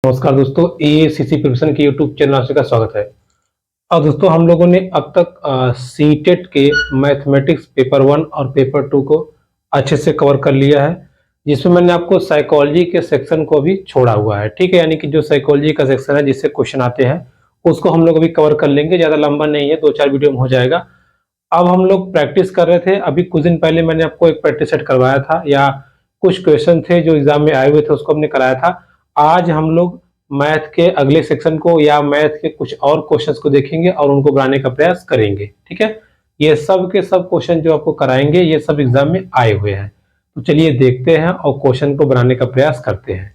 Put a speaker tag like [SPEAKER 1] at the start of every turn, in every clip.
[SPEAKER 1] नमस्कार दोस्तों, ACC preparation के यूट्यूब चैनल आपका स्वागत है। और दोस्तों, हम लोगों ने अब तक सीटेट के मैथमेटिक्स पेपर 1 और पेपर 2 को अच्छे से कवर कर लिया है, जिसमें मैंने आपको साइकोलॉजी के सेक्शन को भी छोड़ा हुआ है। ठीक है, यानी कि जो साइकोलॉजी का सेक्शन है जिससे क्वेश्चन आते हैं उसको हम लोग अभी कवर कर लेंगे। ज़्यादा लंबा नहीं है, 2-4 वीडियो में हो जाएगा। अब हम लोग प्रैक्टिस कर रहे थे। अभी कुछ दिन पहले मैंने आपको एक प्रैक्टिस सेट करवाया था, या कुछ क्वेश्चन थे जो एग्जाम में आए हुए थे, उसको हमने कराया था। आज हम लोग मैथ के अगले सेक्शन को या मैथ के कुछ और क्वेश्चंस को देखेंगे और उनको बनाने का प्रयास करेंगे। ठीक है, ये सब के सब क्वेश्चन जो आपको कराएंगे ये सब एग्जाम में आए हुए हैं। तो चलिए देखते हैं और क्वेश्चन को बनाने का प्रयास करते हैं।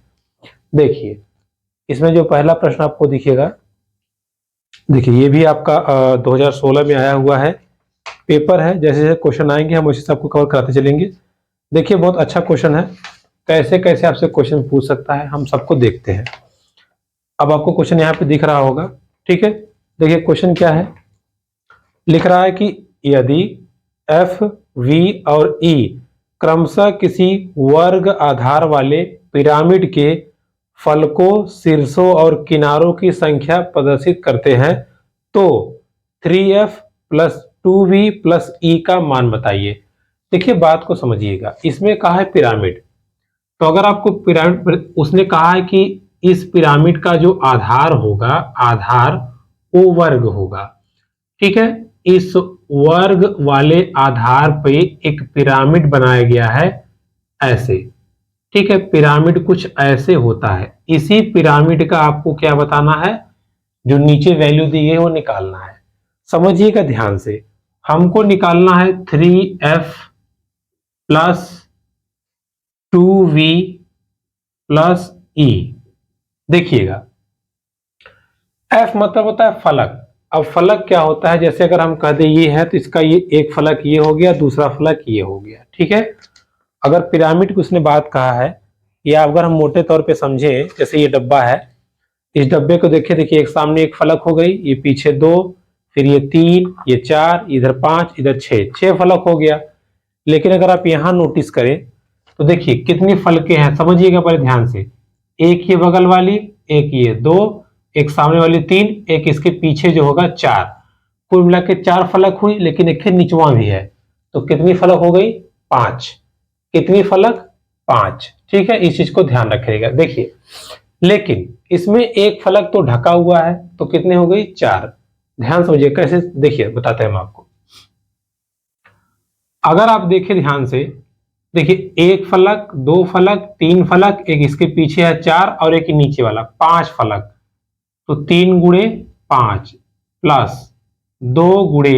[SPEAKER 1] देखिए, इसमें जो पहला प्रश्न आपको दिखेगा, देखिए ये भी आपका 2016 में आया हुआ है पेपर है। जैसे जैसे क्वेश्चन आएंगे हम उसी से आपको कवर कराते चलेंगे। देखिए, बहुत अच्छा क्वेश्चन है। कैसे कैसे आपसे क्वेश्चन पूछ सकता है हम सबको देखते हैं। अब आपको क्वेश्चन यहाँ पे दिख रहा होगा। ठीक है, देखिए क्वेश्चन क्या है। लिख रहा है कि यदि एफ, वी और ई क्रमशः किसी वर्ग आधार वाले पिरामिड के फलकों, शीर्षों और किनारों की संख्या प्रदर्शित करते हैं तो 3f प्लस 2v प्लस ई का मान बताइए। देखिए, बात को समझिएगा। इसमें कहा है पिरामिड, तो अगर आपको पिरामिड, उसने कहा है कि इस पिरामिड का जो आधार होगा, आधार वो वर्ग होगा। ठीक है, इस वर्ग वाले आधार पे एक पिरामिड बनाया गया है ऐसे। ठीक है, पिरामिड कुछ ऐसे होता है। इसी पिरामिड का आपको क्या बताना है, जो नीचे वैल्यू दी है वो निकालना है। समझिएगा ध्यान से, हमको निकालना है 3f प्लस 2v प्लस ई। देखिएगा, f मतलब होता है फलक। अब फलक क्या होता है, जैसे अगर हम कह दें ये है तो इसका ये एक फलक ये हो गया, दूसरा फलक ये हो गया। ठीक है, अगर पिरामिड की उसने बात कहा है, या अगर हम मोटे तौर पे समझे, जैसे ये डब्बा है, इस डब्बे को देखिए, देखिए एक सामने एक फलक हो गई, ये पीछे 2, फिर ये 3, ये 4, इधर 5, इधर 6 फलक हो गया। लेकिन अगर आप यहां नोटिस करें तो देखिए कितनी फलकें हैं, समझिएगा पहले ध्यान से। एक ये बगल वाली, एक ये 2, एक सामने वाली 3, एक इसके पीछे जो होगा 4। कुल मिला के 4 फलक हुई, लेकिन एक निचवा भी है, तो कितनी फलक हो गई, 5। कितनी फलक, 5। ठीक है, इस चीज को ध्यान रखिएगा। देखिए, लेकिन इसमें एक फलक तो ढका हुआ है, तो कितने हो गई, 4। ध्यान समझिए कैसे, देखिए बताते हैं हम आपको। अगर आप देखें ध्यान से, देखिए एक फलक, 2 फलक, 3 फलक, एक इसके पीछे है 4 और एक नीचे वाला 5 फलक। तो 3 गुणे 5 प्लस 2 गुणे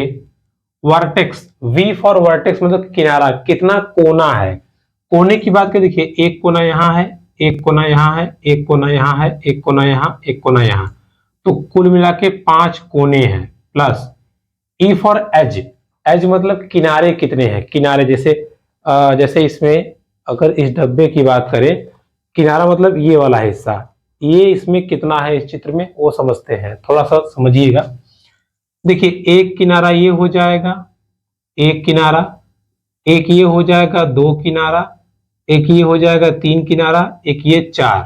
[SPEAKER 1] वर्टेक्स, वी फॉर वर्टेक्स मतलब किनारा, कितना कोना है। कोने की बात करें, देखिए एक कोना यहां है, एक कोना यहां है, एक कोना यहां है, एक कोना यहां, एक कोना यहां, तो कुल मिला के 5 कोने हैं। Plus E for edge, edge मतलब किनारे कितने हैं। किनारे जैसे जैसे इसमें अगर इस डब्बे की बात करें, किनारा मतलब ये वाला हिस्सा, ये इसमें कितना है इस चित्र में वो समझते हैं, थोड़ा सा समझिएगा। देखिए, एक किनारा ये हो जाएगा, एक किनारा, एक ये हो जाएगा 2 किनारा, एक ये हो जाएगा 3 किनारा, एक ये 4।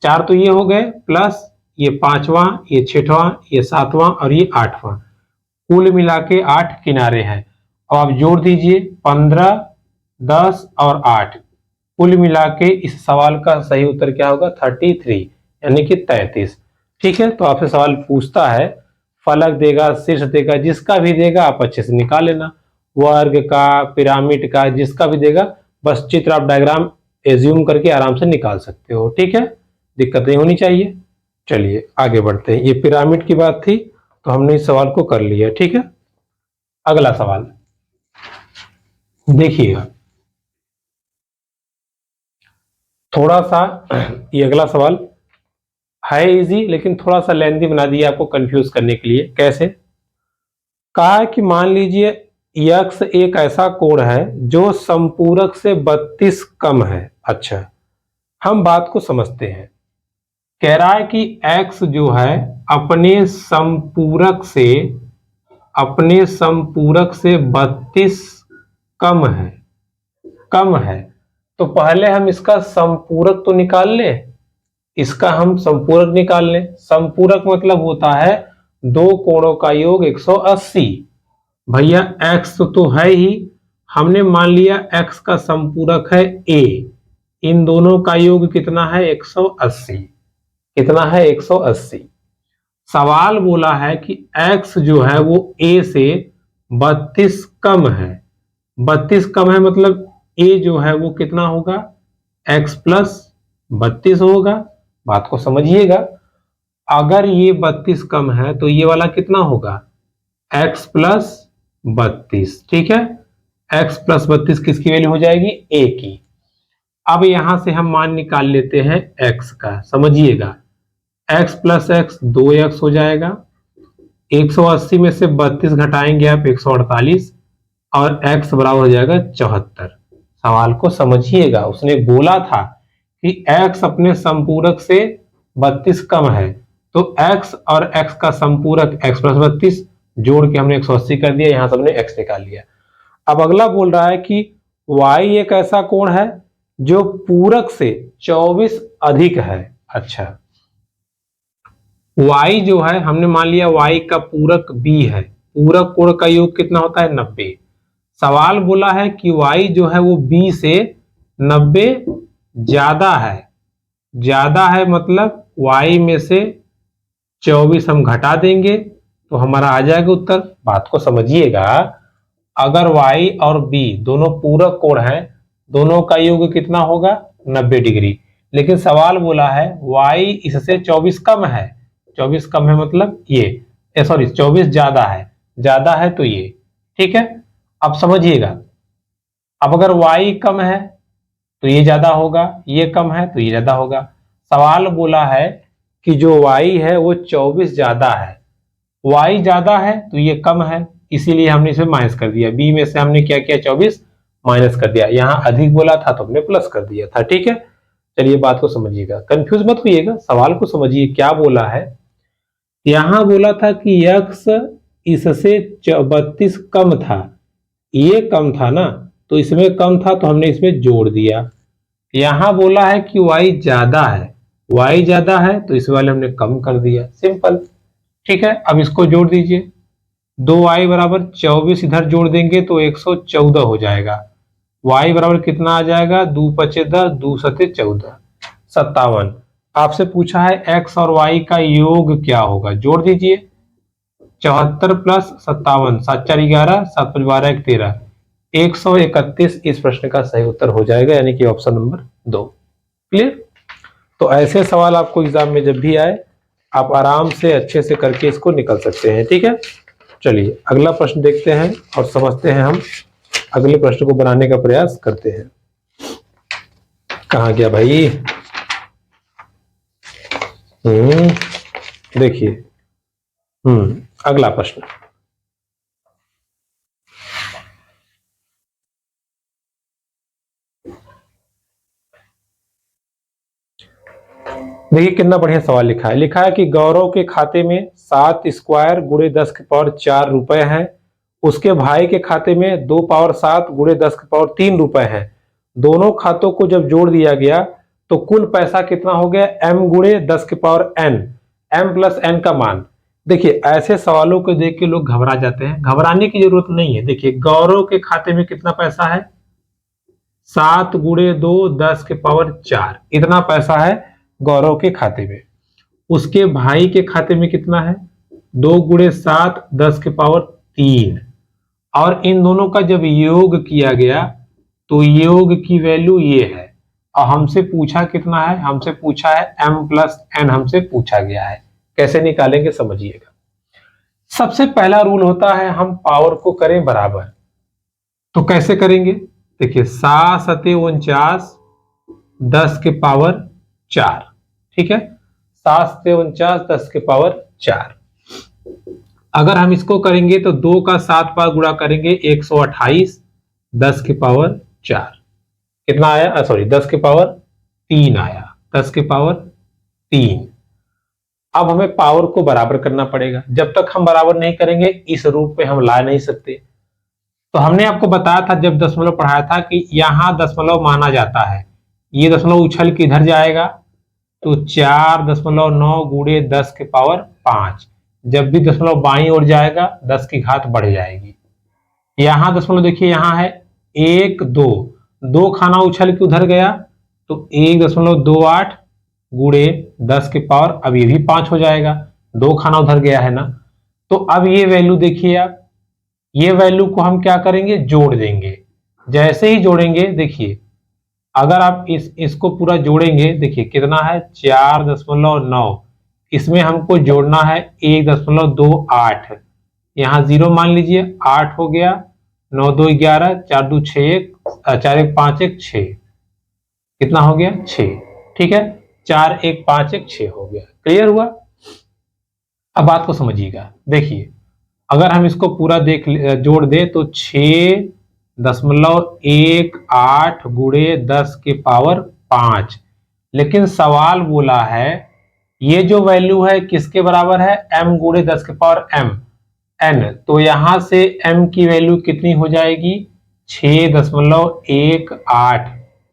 [SPEAKER 1] 4 तो ये हो गए, प्लस ये 5वां, ये 6वां, ये 7वां और ये 8वां। कुल मिला के 8 किनारे हैं। अब आप जोड़ दीजिए, 15, 10 और 8, कुल मिला के इस सवाल का सही उत्तर क्या होगा, 33, यानी कि 33। ठीक है, तो आपसे सवाल पूछता है, फलक देगा, शीर्ष देगा, जिसका भी देगा आप अच्छे से निकाल लेना, वर्ग का, पिरामिड का, जिसका भी देगा, बस चित्र आप डायग्राम एज्यूम करके आराम से निकाल सकते हो। ठीक है, दिक्कत नहीं होनी चाहिए। चलिए आगे बढ़ते हैं। ये पिरामिड की बात थी, तो हमने इस सवाल को कर लिया। ठीक है, अगला सवाल देखिएगा, थोड़ा सा ये अगला सवाल है इजी, लेकिन थोड़ा सा लेंथी बना दिया आपको कंफ्यूज करने के लिए। कैसे, कहा है कि मान लीजिए यक्स एक ऐसा कोण है जो संपूरक से 32 कम है। अच्छा, हम बात को समझते हैं। कह रहा है कि x जो है अपने संपूरक से 32 कम है, कम है। तो पहले हम इसका संपूरक तो निकाल ले। इसका हम संपूरक निकाल लें। संपूरक मतलब होता है दो कोणों का योग 180। भैया x तो है ही, हमने मान लिया x का संपूरक है a, इन दोनों का योग कितना है 180। कितना है 180। सवाल बोला है कि x जो है वो a से 32 कम है। 32 कम है मतलब a जो है वो कितना होगा x प्लस 32 होगा। बात को समझिएगा, अगर ये 32 कम है तो ये वाला कितना होगा x प्लस 32। ठीक है, x प्लस 32 किसकी वैल्यू हो जाएगी a की। अब यहां से हम मान निकाल लेते हैं x का, समझिएगा x प्लस x 2x हो जाएगा। 180 में से 32 घटाएंगे आप 148 और x बराबर हो जाएगा 74। सवाल को समझिएगा, उसने बोला था कि x अपने संपूरक से 32 कम है, तो x और x का संपूरक x प्लस 32 जोड़ के हमने 180 कर दिया, यहां से हमने x निकाल लिया। अब अगला बोल रहा है कि y एक ऐसा कोण है जो पूरक से 24 अधिक है। अच्छा, y जो है हमने मान लिया y का पूरक b है, पूरक कोण का योग कितना होता है 90। सवाल बोला है कि y जो है वो b से 90 ज्यादा है। ज्यादा है मतलब y में से 24 हम घटा देंगे तो हमारा आ जाएगा उत्तर। बात को समझिएगा, अगर y और b दोनों पूरक कोण हैं, दोनों का योग कितना होगा 90 डिग्री, लेकिन सवाल बोला है y इससे 24 कम है। 24 कम है मतलब ये सॉरी 24 ज्यादा है तो ये। ठीक है, अब समझिएगा, अब अगर y कम है तो ये ज्यादा होगा, ये कम है तो ये ज्यादा होगा। सवाल बोला है कि जो y है वो 24 ज्यादा है, y ज्यादा है तो ये कम है, इसीलिए हमने इसे माइनस कर दिया। b में से हमने क्या किया 24 माइनस कर दिया, यहां अधिक बोला था तो हमने प्लस कर दिया था। ठीक है, चलिए बात को समझिएगा, कंफ्यूज मत होइएगा, सवाल को समझिए क्या बोला है। यहां बोला था कि x इससे 32 कम था, ये कम था ना, तो इसमें कम था तो हमने इसमें जोड़ दिया। यहां बोला है कि y ज्यादा है तो इस वाले हमने कम कर दिया, सिंपल। ठीक है, अब इसको जोड़ दीजिए, 2y बराबर 24 इधर जोड़ देंगे तो 114 हो जाएगा। y बराबर कितना आ जाएगा 2 पचे 10, 2 सते 14, 57। आपसे पूछा है x और y का योग क्या होगा, जोड़ दीजिए 74 प्लस 57, 7 4 11, 7 5 12 1 13, 131 इस प्रश्न का सही उत्तर हो जाएगा, यानी कि ऑप्शन नंबर 2। क्लियर। तो ऐसे सवाल आपको एग्जाम में जब भी आए आप आराम से अच्छे से करके इसको निकल सकते हैं। ठीक है, चलिए अगला प्रश्न देखते हैं और समझते हैं, हम अगले प्रश्न को बनाने का प्रयास करते हैं। कहाँ गया भाई, देखिए अगला प्रश्न, देखिए कितना बढ़िया सवाल लिखा है। लिखा है कि गौरव के खाते में 7 स्क्वायर गुणे 10 के पावर 4 रुपए हैं, उसके भाई के खाते में 2 पावर 7 गुणे 10 के पावर 3 रुपए हैं। दोनों खातों को जब जोड़ दिया गया तो कुल पैसा कितना हो गया m गुणे 10 के power n, m plus n का मान। देखिए ऐसे सवालों को देख के लोग घबरा जाते हैं, घबराने की जरूरत नहीं है। देखिए गौरव के खाते में कितना पैसा है 7 गुणे 2 10 के पावर 4, इतना पैसा है गौरव के खाते में। उसके भाई के खाते में कितना है 2 गुणे 7 10 के पावर 3, और इन दोनों का जब योग किया गया तो योग की वैल्यू ये है। और हमसे पूछा कितना है, हमसे पूछा है m प्लस n, हमसे पूछा गया है। कैसे निकालेंगे समझिएगा। सबसे पहला रूल होता है हम पावर को करें बराबर, तो कैसे करेंगे, देखिए 7 सते 49 10 के पावर 4, ठीक है 7 सते 49 10 के पावर 4। अगर हम इसको करेंगे तो 2 का 7 बार गुणा करेंगे 128 10 के पावर 4, कितना आया सॉरी 10 के पावर 3 आया, 10 के पावर 3। अब हमें पावर को बराबर करना पड़ेगा, जब तक हम बराबर नहीं करेंगे इस रूप में हम ला नहीं सकते। तो हमने आपको बताया था जब दशमलव पढ़ाया था कि यहां दशमलव माना जाता है, ये दशमलव उछल के इधर जाएगा तो 4.9 गुणे 10 के पावर 5। जब भी दशमलव बाईं ओर जाएगा 10 की घात बढ़ जाएगी। यहां दशमलव देखिए, यहां है 1 2, 2 खाना उछल के उधर गया तो 1.28 गुणे 10 के पावर, अब ये भी 5 हो जाएगा, 2 खाना उधर गया है ना। तो अब ये वैल्यू देखिए आप, ये वैल्यू को हम क्या करेंगे, जोड़ देंगे। जैसे ही जोड़ेंगे देखिए, अगर आप इसको पूरा जोड़ेंगे, देखिए कितना है 4.9, इसमें हमको जोड़ना है 1.28, यहाँ 0 मान लीजिए, 8 हो गया, 9 2 11, 4 2 6 1, 4 1 5 1 6, कितना हो गया 6। ठीक है, 4 1 5 1 6 हो गया। क्लियर हुआ? अब बात को समझिएगा, देखिए अगर हम इसको पूरा जोड़ दे तो 6.18 गुणे 10 के पावर 5। लेकिन सवाल बोला है ये जो वैल्यू है किसके बराबर है, m गुणे 10 के पावर m n। तो यहां से m की वैल्यू कितनी हो जाएगी, 6.18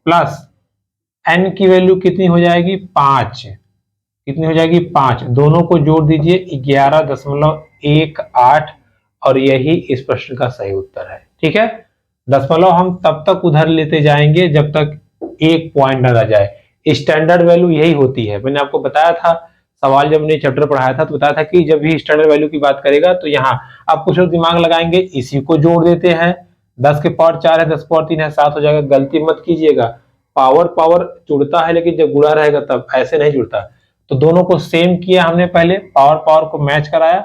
[SPEAKER 1] प्लस n की वैल्यू कितनी हो जाएगी, 5। कितनी हो जाएगी, 5। दोनों को जोड़ दीजिए 11.18, और यही इस प्रश्न का सही उत्तर है। ठीक है, दशमलव हम तब तक उधर लेते जाएंगे जब तक एक पॉइंट न रह जाए। स्टैंडर्ड वैल्यू यही होती है। मैंने आपको बताया था, सवाल जब मैंने चैप्टर पढ़ाया था तो बताया था कि जब भी स्टैंडर्ड वैल्यू की बात करेगा तो यहाँ आप कुछ लोग दिमाग लगाएंगे, इसी को जोड़ देते हैं। 10 के पावर 4 है, 10 पावर 3 है, 7 हो जाएगा। गलती मत कीजिएगा, पावर पावर जुड़ता है लेकिन जब गुणा रहेगा तब, ऐसे नहीं जुड़ता। तो दोनों को सेम किया हमने, पहले पावर पावर को मैच कराया,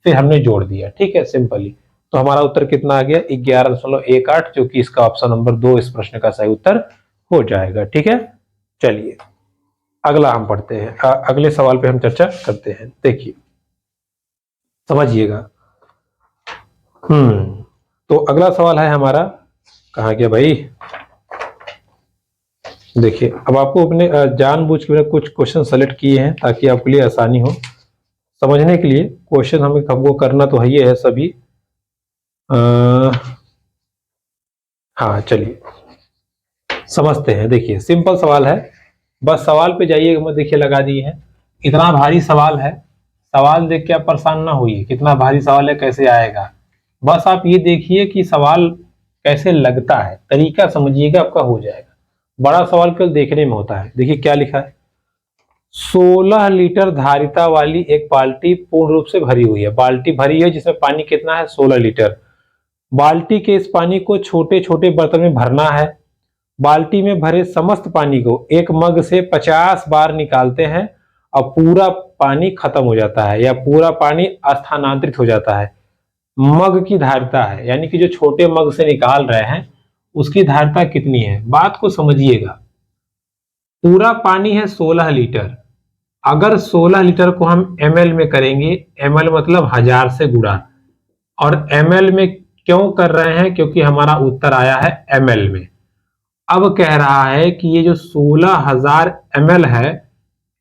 [SPEAKER 1] फिर हमने जोड़ दिया। ठीक है, सिंपली। तो हमारा उत्तर कितना आ गया, 11.18, जो कि इसका ऑप्शन नंबर 2 इस प्रश्न का सही उत्तर हो जाएगा। ठीक है, चलिए अगला हम पढ़ते हैं, अगले सवाल पे हम चर्चा करते हैं। देखिए समझिएगा। तो अगला सवाल है हमारा, कहाँ गया भाई, देखिए अब आपको अपने जानबूझ के कुछ क्वेश्चन सेलेक्ट किए हैं ताकि आपके लिए आसानी हो समझने के लिए। क्वेश्चन हमको करना तो है ही है सभी। हाँ चलिए समझते हैं। देखिए सिंपल सवाल है, बस सवाल पे जाइएगा मत, देखिए लगा दिए हैं। इतना भारी सवाल है, सवाल देख के आप परेशान ना होइए, कितना भारी सवाल है, कैसे आएगा। बस आप ये देखिए कि सवाल कैसे लगता है, तरीका समझिएगा, आपका हो जाएगा। बड़ा सवाल केवल देखने में होता है। देखिए क्या लिखा है, 16 लीटर धारिता वाली एक बाल्टी पूर्ण रूप से भरी हुई है। बाल्टी भरी है जिसमें पानी कितना है, 16 लीटर। बाल्टी के इस पानी को छोटे छोटे बर्तन में भरना है। बाल्टी में भरे समस्त पानी को एक मग से 50 बार निकालते हैं और पूरा पानी खत्म हो जाता है या पूरा पानी स्थानांतरित हो जाता है। मग की धारिता है, यानी कि जो छोटे मग से निकाल रहे हैं उसकी धारिता कितनी है। बात को समझिएगा, पूरा पानी है 16 लीटर। अगर 16 लीटर को हम ml में करेंगे, ml मतलब 1000 से गुणा, और ml में क्यों कर रहे हैं, क्योंकि हमारा उत्तर आया है ml में। अब कह रहा है कि ये जो 16,000 ml है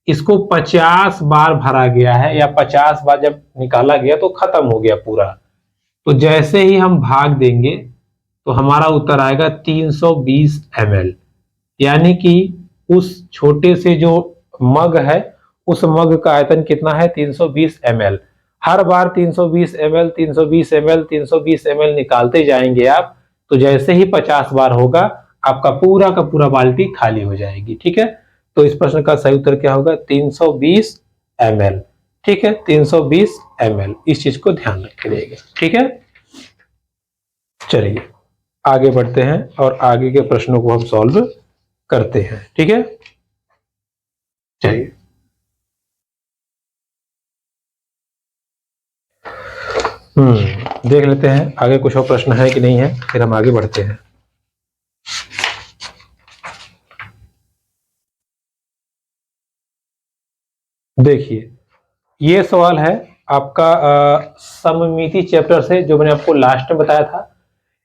[SPEAKER 1] इसको 50 बार भरा गया है, या 50 बार जब निकाला गया तो खत्म हो गया पूरा। तो जैसे ही हम भाग देंगे तो हमारा उत्तर आएगा 320 ml, यानी कि उस छोटे से जो मग है उस मग का आयतन कितना है, 320 ml। हर बार 320 ml 320 ml 320 ml निकालते जाएंगे आप, तो जैसे ही 50 बार होगा आपका पूरा का पूरा बाल्टी खाली हो जाएगी। ठीक है, तो इस प्रश्न का सही उत्तर क्या होगा, 320 ml। ठीक है, 320 ml, इस चीज को ध्यान रखिएगा। ठीक है, चलिए आगे बढ़ते हैं और आगे के प्रश्नों को हम सॉल्व करते हैं। ठीक है, चलिए देख लेते हैं आगे कुछ और प्रश्न है कि नहीं है, फिर हम आगे बढ़ते हैं। देखिए ये सवाल है आपका सममिति चैप्टर से, जो मैंने आपको लास्ट में बताया था।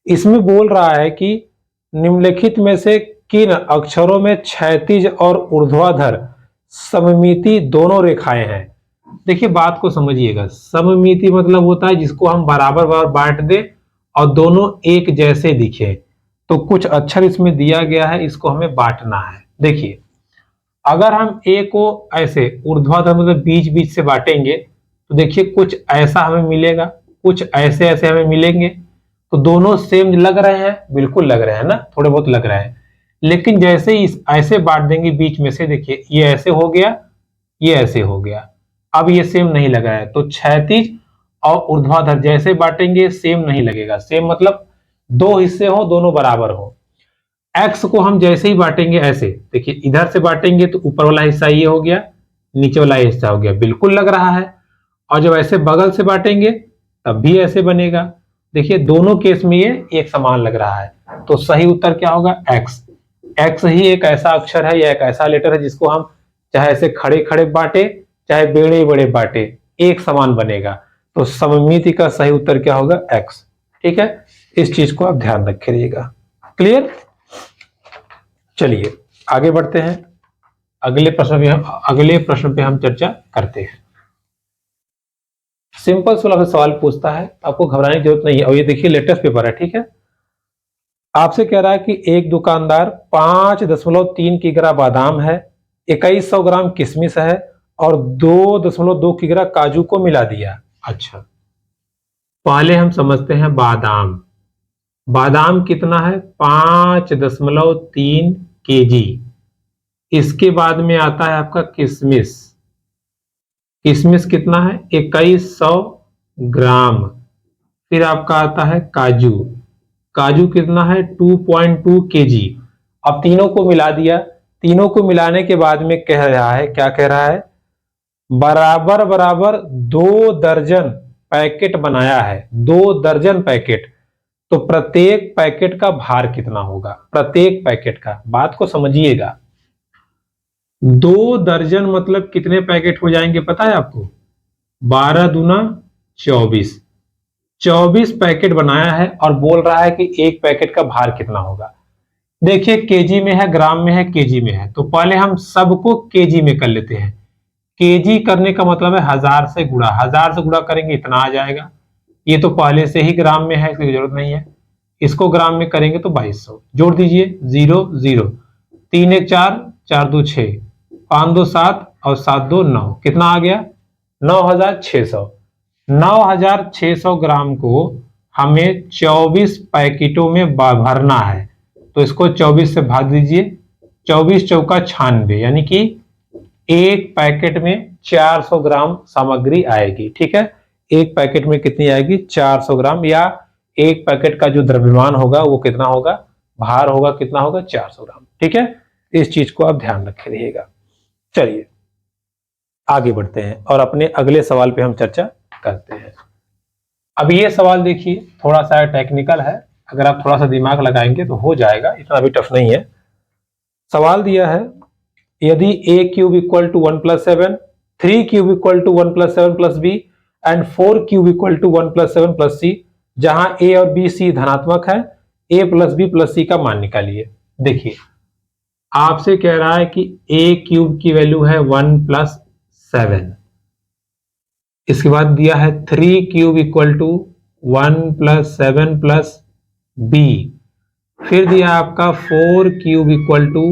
[SPEAKER 1] इसमें बोल रहा है कि निम्नलिखित में से किन अक्षरों में क्षैतिज और ऊर्ध्वाधर सममिति दोनों रेखाएं हैं। देखिए बात को समझिएगा, सममिति मतलब होता है जिसको हम बराबर बराबर बांट दें और दोनों एक जैसे दिखे। तो कुछ अक्षर इसमें दिया गया है, इसको हमें बांटना है। देखिए अगर हम ए को ऐसे ऊर्ध्वाधर मतलब बीच बीच से बांटेंगे तो देखिए कुछ ऐसा हमें मिलेगा, कुछ ऐसे ऐसे हमें मिलेंगे। तो दोनों सेम लग रहे हैं, बिल्कुल लग रहे हैं ना, थोड़े बहुत लग रहे हैं। लेकिन जैसे ही ऐसे बांट देंगे बीच में से, देखिए ये ऐसे हो गया, ये ऐसे हो गया, अब ये सेम नहीं लग रहा है। तो क्षैतिज और ऊर्ध्वाधर जैसे बांटेंगे सेम नहीं लगेगा। सेम मतलब दो हिस्से हो, दोनों बराबर हो। एक्स को हम जैसे ही बांटेंगे ऐसे, देखिए इधर से बांटेंगे तो ऊपर वाला हिस्सा ये हो गया, नीचे वाला हिस्सा हो गया, बिल्कुल लग रहा है। और जब ऐसे बगल से बांटेंगे तब भी ऐसे बनेगा। देखिए दोनों केस में ये एक समान लग रहा है। तो सही उत्तर क्या होगा? एक्स। एक्स ही एक ऐसा अक्षर है या एक ऐसा लेटर है जिसको हम चाहे ऐसे खड़े खड़े बांटे चाहे बेड़े बड़े बांटे एक समान बनेगा। तो सममिति का सही उत्तर क्या होगा? एक्स। ठीक है, इस चीज को आप ध्यान रखिएगा। क्लियर? चलिए आगे बढ़ते हैं। अगले प्रश्न पे हम चर्चा करते हैं। सिंपल सुलभ सवाल पूछता है, आपको घबराने की जरूरत नहीं है। और ये देखिए लेटेस्ट पेपर है, ठीक है। आपसे कह रहा है कि एक दुकानदार 5.3 किग्रा बादाम है, 2100 ग्राम किशमिश है और 2.2 किग्रा काजू को मिला दिया। अच्छा, पहले हम समझते हैं बादाम। बादाम कितना है? 5.3 केजी। इसके बाद में आता है आपका किशमिश। किशमिश कितना है? 2100 ग्राम। फिर आपका आता है काजू। काजू कितना है? 2.2 केजी। अब तीनों को मिला दिया। तीनों को मिलाने के बाद में कह रहा है, क्या कह रहा है? बराबर बराबर 2 दर्जन पैकेट बनाया है, 2 दर्जन पैकेट। तो प्रत्येक पैकेट का भार कितना होगा? प्रत्येक पैकेट का, बात को समझिएगा। 2 दर्जन मतलब कितने पैकेट हो जाएंगे पता है आपको? 12 दूना 24। 24 पैकेट बनाया है और बोल रहा है कि एक पैकेट का भार कितना होगा। देखिए केजी में है, ग्राम में है, केजी में है। तो पहले हम सबको केजी में कर लेते हैं। केजी करने का मतलब है 1000 से गुणा। 1000 से गुणा करेंगे इतना आ जाएगा। ये तो पहले से ही ग्राम में है, इसकी जरूरत नहीं है। इसको ग्राम में करेंगे तो 2200। जोड़ दीजिए 0 0, 3 1 4, 4 2 6, 5 2 7 और 7 2 9। कितना आ गया? 9600। 9600 ग्राम को हमें 24 पैकेटों में भरना है। तो इसको 24 से भाग दीजिए। 24 चौका 96, यानी कि एक पैकेट में 400 ग्राम सामग्री आएगी। ठीक है, एक पैकेट में कितनी आएगी? 400 ग्राम। या एक पैकेट का जो द्रव्यमान होगा वो कितना होगा? भार होगा कितना होगा? 400 ग्राम। ठीक है, इस चीज को आप ध्यान रखे रहिएगा। चलिए आगे बढ़ते हैं और अपने अगले सवाल पे हम चर्चा करते हैं। अब ये सवाल देखिए थोड़ा सा टेक्निकल है, अगर आप थोड़ा सा दिमाग लगाएंगे तो हो जाएगा, इतना भी टफ नहीं है। सवाल दिया है, यदि a cube equal to 1 + 7, 3 cube equal to 1 + 7 + b and 4 cube equal to 1 + 7 + c, जहां a और b c धनात्मक है, a + b + c का मान निकालिए। देखिए आपसे कह रहा है कि a क्यूब की वैल्यू है 1 + 7। इसके बाद दिया है 3 क्यूब इक्वल टू 1 + 7 + b। फिर दिया आपका 4 क्यूब इक्वल टू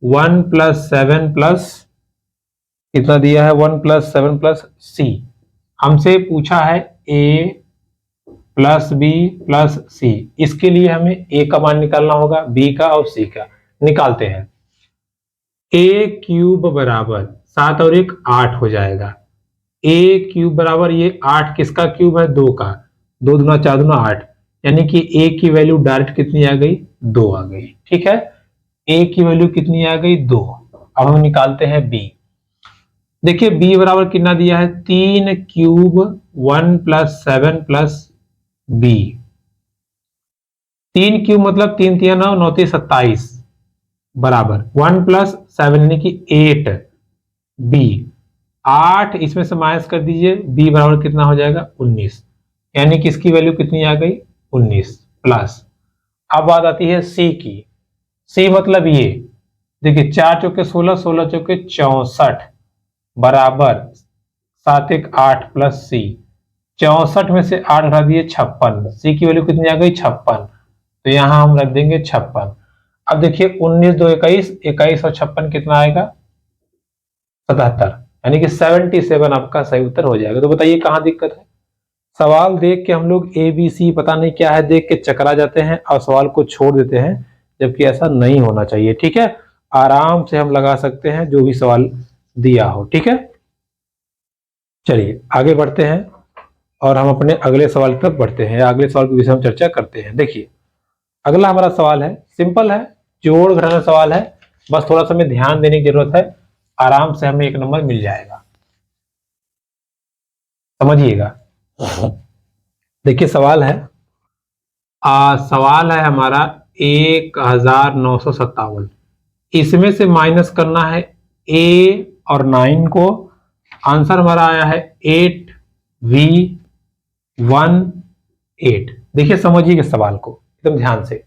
[SPEAKER 1] 1 + 7 + कितना दिया है? 1 + 7 + c। हमसे पूछा है a + b + c। इसके लिए हमें a का मान निकालना होगा, b का और c का। निकालते हैं। a क्यूब बराबर 7 और 1 8 हो जाएगा। a क्यूब बराबर ये 8 किसका क्यूब है? 2 का। 2 दूना 4 दूना 8, यानी कि a की वैल्यू डायरेक्ट कितनी आ गई? 2 आ गई। ठीक है, a की वैल्यू कितनी आ गई? 2। अब हम निकालते हैं b। देखिए b बराबर कितना दिया है? 3 क्यूब 1 + 7 + b। 3 क्यूब मतलब 3 3 9 9 3 27 बराबर 1 + 7 यानी कि 8 b। 8 इसमें से माइनस कर दीजिए, b बराबर कितना हो जाएगा? 19, यानी कि इसकी वैल्यू कितनी आ गई? 19 प्लस। अब बात आती है c की। c मतलब ये देखिए 4 चौके 16, 16 चौके 64 बराबर 7 1 8 + c। 64 में से 8 हटा दिए 56। c की वैल्यू कितनी आ गई? 56। तो यहां हम रख देंगे 56। अब देखिए 19 2 21, 21 और 56 कितना आएगा? 77, यानी कि 77 आपका सही उत्तर हो जाएगा। तो बताइए कहाँ दिक्कत है। सवाल देख के हम लोग ए बी सी पता नहीं क्या है देख के चकरा जाते हैं और सवाल को छोड़ देते हैं, जबकि ऐसा नहीं होना चाहिए। ठीक है, आराम से हम लगा सकते हैं जो भी सवाल दिया हो। ठीक है, चलिए आगे बढ़ते हैं और हम अपने अगले सवाल की तरफ बढ़ते हैं, अगले सवाल के विषय में चर्चा करते हैं। देखिए अगला हमारा सवाल है, सिंपल है, जोड़ घटाना सवाल है, बस थोड़ा सा हमें ध्यान देने की जरूरत है, आराम से हमें 1 नंबर मिल जाएगा। समझिएगा। देखिए सवाल है, सवाल है हमारा 1957, इसमें से माइनस करना है a और 9 को। आंसर हमारा आया है 8V18। देखिए समझिए सवाल को एकदम ध्यान से।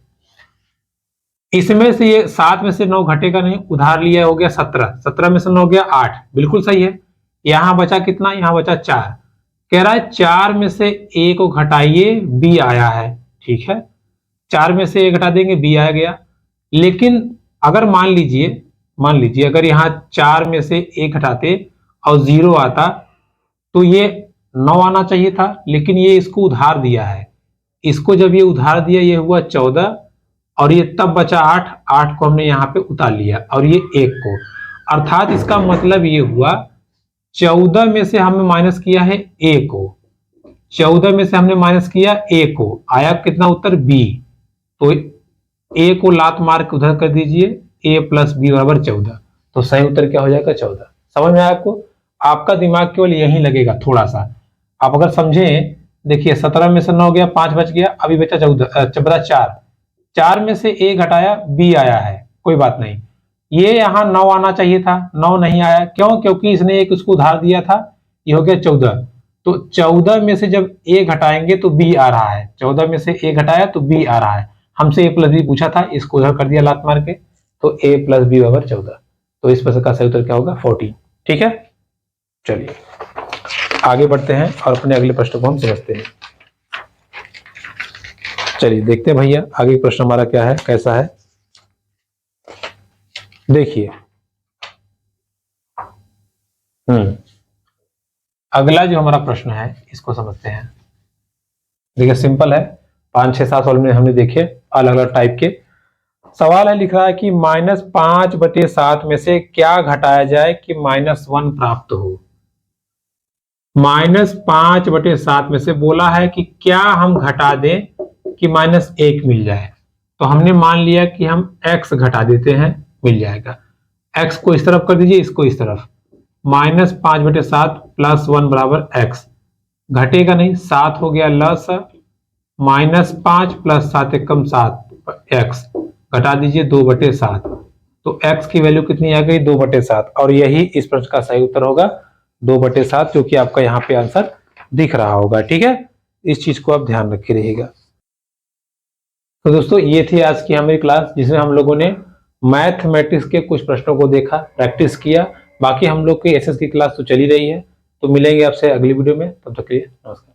[SPEAKER 1] इसमें से ये 7 में से 9 घटेगा नहीं, उधार लिया हो गया 17, 17 में से 9 गया 8, बिल्कुल सही है। यहां बचा कितना, यहां बचा 4। कह रहा है 4 में से a को घटाइए, b आया है। ठीक है, 4 में से a घटा देंगे, b आ गया। लेकिन अगर मान लीजिए अगर यहाँ 4 में से a घटाते और 0 आता तो ये 9 आना चाहिए था, लेकिन ये इसको उधार दिया है। इसको जब ये उधार दिया ये हुआ 14 और ये तब बचा 8, 8 को हमने यहाँ पे उतार लिया और ये 1 को, अर्थात इसका मतलब ये हुआ 14 में से हमने माइनस किया है a को, 14 में से हमने माइनस किया a को, आया कितना उत्तर b। तो a को लात मार के उधर कर दीजिए, a प्लस बी बराबर 14, तो सही उत्तर क्या हो जाएगा 14। समझ में आया आपको? आपका दिमाग केवल यही लगेगा थोड़ा सा, आप अगर समझें। देखिए 17 में से 9 गया, 5 बच गया, अभी बचा 4, 4 में से a घटाया b आया है, कोई बात नहीं। ये यहाँ 9 आना चाहिए था, 9 नहीं आया, क्यों? क्योंकि इसने एक उसको उधार दिया था, ये हो गया 14। तो 14 में से जब a घटाएंगे तो b आ रहा है, 14 में से a घटाया तो b आ रहा है। हमसे a प्लस बी पूछा था, इसको उधर कर दिया लात मार के, तो a प्लस बी बराबर 14। तो इस प्रश्न का सही उत्तर क्या होगा 14। ठीक है, चलिए आगे बढ़ते हैं और अपने अगले प्रश्न को हम समझते हैं। चलिए देखते हैं भैया आगे प्रश्न हमारा क्या है, कैसा है। देखिए अगला जो हमारा प्रश्न है इसको समझते हैं। देखिए सिंपल है, 5, 6, 7 सवाल में हमने देखे अलग अलग टाइप के। सवाल है, लिख रहा है कि -5/7 में से क्या घटाया जाए कि -1 प्राप्त हो। -5/7 में से बोला है कि क्या हम घटा दें कि -1 मिल जाए। तो हमने मान लिया कि हम x घटा देते हैं, मिल जाएगा। x को इस तरफ कर दीजिए, इसको इस तरफ, -5/7 + 1 बराबर x, घटेगा नहीं, 7 हो गया लस, -5 + 7 = 7, x घटा दीजिए 2/7, तो x की वैल्यू कितनी आ गई 2/7, और यही इस प्रश्न का सही उत्तर होगा 2/7, जो कि आपका यहाँ पे आंसर दिख रहा होगा। ठीक है, इस चीज को आप ध्यान रखे रहिएगा। तो दोस्तों ये थी आज की हमारी क्लास, जिसमें हम लोगों ने मैथमेटिक्स के कुछ प्रश्नों को देखा, प्रैक्टिस किया। बाकी हम लोग की एसएस की क्लास तो चली रही है। तो मिलेंगे आपसे अगली वीडियो में, तब तक के लिए नमस्कार।